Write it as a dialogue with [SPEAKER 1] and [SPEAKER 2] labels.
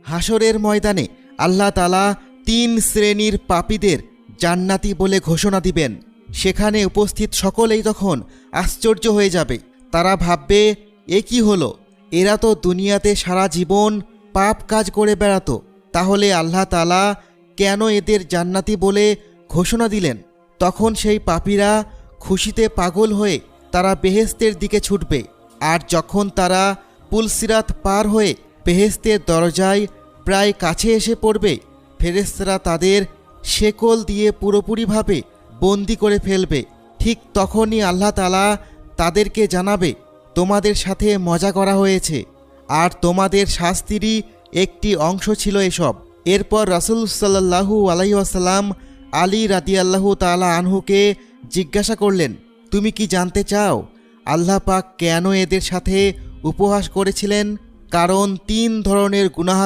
[SPEAKER 1] হাসরের ময়দানে আল্লাহ তাআলা 3 শ্রেণীর পাপীদের জান্নাতি বলে ঘোষণা দিবেন। সেখানে উপস্থিত সকলেই তখন আশ্চর্য হয়ে যাবে। তারা ভাববে, এ কি হলো? এরা তো দুনিয়াতে সারা জীবন পাপ কাজ করে বেড়াতো, তাহলে আল্লাহ তাআলা কেন এদের জান্নাতি বলে ঘোষণা দিলেন? তখন সেই পাপীরা খুশিতে পাগল হয়ে তারা বেহেশতের দিকে ছুটবে। আর যখন তারা পুলসিরাত পার হয়ে বেহেশতের দরজায় প্রায় কাছে এসে পড়বে, ফেরেশতারা তাদের শেকল দিয়ে পুরোপুরিভাবে বন্দি করে ফেলবে। ঠিক তখনই আল্লাহ তাআলা তাদেরকে জানাবে, তোমাদের সাথে মজা করা হয়েছে, আর তোমাদের শাস্তিরই একটি অংশ ছিল এসব। এরপর রাসূল সাল্লাল্লাহু আলাইহি ওয়াসাল্লাম আলী রাদিয়াল্লাহু তাআলা আনহুকে জিজ্ঞাসা করলেন, তুমি কি জানতে চাও আল্লাহ পাক কেন এদের সাথে উপহাস করেছিলেন? কারণ 3 ধরনের গুনাহ